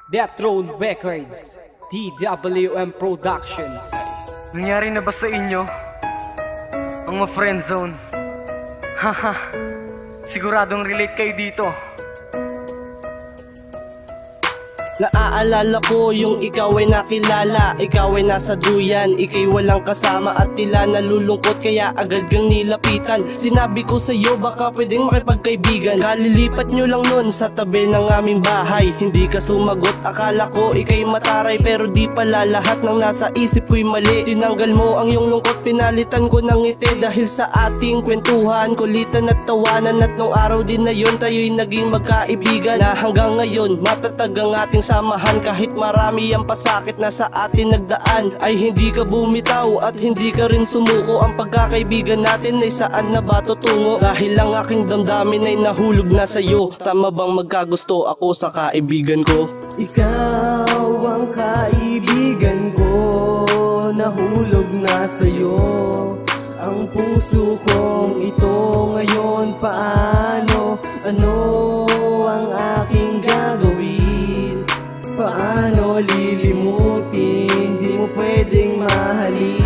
Death Throne Records, DWM Productions. Nangyari na ba sa inyo ang friendzone? Haha, siguradong relate kayo dito. Naaalala ko yung ikaw ay nakilala, ikaw ay nasa duyan, ikay walang kasama at tila nalulungkot kaya agad kang nilapitan. Sinabi ko sa'yo baka pwedeng makipagkaibigan, kalilipat nyo lang nun sa tabi ng aming bahay. Hindi ka sumagot, akala ko ikay mataray, pero di pala lahat ng nasa isip ko'y mali. Tinanggal mo ang iyong lungkot, pinalitan ko ng ngiti dahil sa ating kwentuhan, kulitan at tawanan. At nung araw din na yun tayo'y naging magkaibigan, na hanggang ngayon matatag ang ating samahan. Kahit marami ang pasakit na sa atin nagdaan, ay hindi ka bumitaw at hindi ka rin sumuko. Ang pagkakaibigan natin ay saan na ba tutungo? Dahil ang aking damdamin ay nahulog na sa'yo. Tama bang magkagusto ako sa kaibigan ko? Ikaw ang kaibigan ko, nahulog na sa'yo. Ang puso kong ito ngayon paano? Ano ang aking gagawin? Paano lilimutin? Di mo pwedeng mahalin.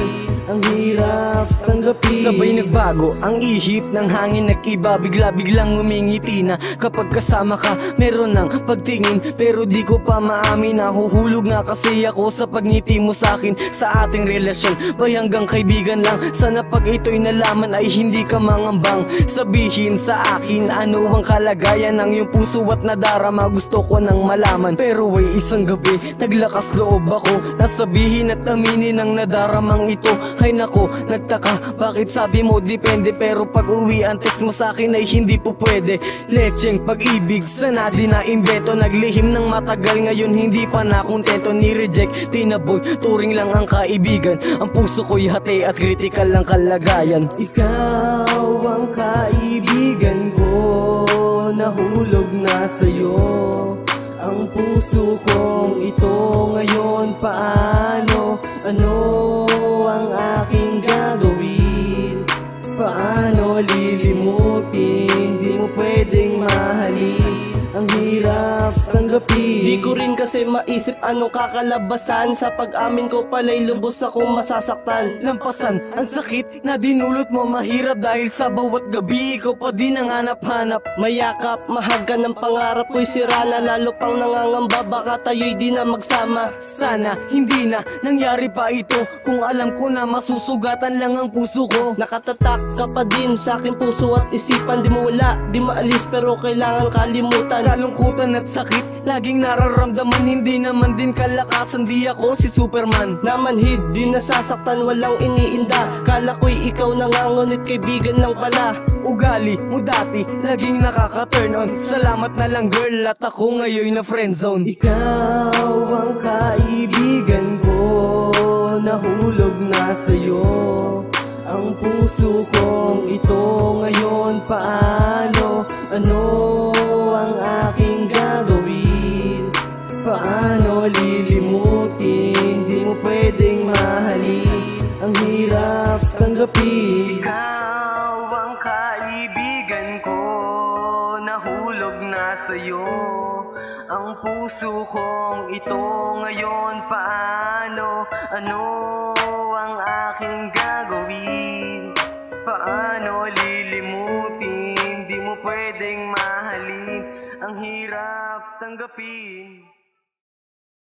Ang hirap tanggapin. Sabay nagbago ang ihip ng hangin, nag-iba, bigla-biglang ngumingiti na. Kapag kasama ka, meron ng pagtingin, pero di ko pa maamin. Nahuhulog na kasi ako sa pagngiti mo sa'kin. Sa ating relasyon, bay hanggang kaibigan lang. Sana pag ito'y nalaman ay hindi ka mangambang. Sabihin sa akin ano ang kalagayan ng iyong puso at nadarama. Gusto ko nang malaman, pero ay isang gabi naglakas loob ako na sabihin at aminin ang nadaramang ito. Ay nako, nagtaka, bakit sabi mo depende, pero pag uwi ang text mo sa'kin ay hindi po pwede. Lecheng pag-ibig, sana di na imbeto. Naglihim ng matagal, ngayon hindi pa nakontento. Ni-reject, tinaboy, turing lang ang kaibigan. Ang puso ko'y hati at critical ang kalagayan. Ikaw ang kaibigan ko, nahulog na sa'yo. Ang puso kong ito ngayon paano? Ano ang aking gagawin? Paano lilimutin? Di mo pwedeng mahalin. Ang hirap tanggapin. Di ko rin kasi maisip anong kakalabasan. Sa pag-amin ko pala'y lubos akong masasaktan. Lampasan ang sakit na dinulot mo, mahirap dahil sa bawat gabi ikaw pa din ang hanap-hanap. Mayakap, mahaga ng pangarap ko'y sira na. Lalo pang nangangamba baka tayo'y di na magsama. Sana hindi na nangyari pa ito, kung alam ko na masusugatan lang ang puso ko. Nakatatak ka pa din sa aking puso at isipan. Di mo wala, di maalis pero kailangan kalimutan. Kalungkutan at sakit laging nararamdaman, hindi naman din kalakasan. Di ako si Superman na manhid, di nasasaktan, walang iniinda. Kala ko'y ikaw nangangunit, kaibigan lang pala. Ugali mo dati, laging nakaka-turn on. Salamat na lang girl at ako ngayon na friendzone. Ikaw ang kaibigan ko, nahulog na sa'yo. Ang puso kong ito ngayon paano? Ano ang aking gagawin? Paano lilimutin? Di mo pwedeng mahalin. Ang hirap tanggapin. Ikaw ang kaibigan ko, nahulog na sa'yo. Ang puso kong ito ngayon paano? Ano ang aking gagawin? Paano lilimutin? Di mo pwedeng mahalin. Ang hirap tanggapin.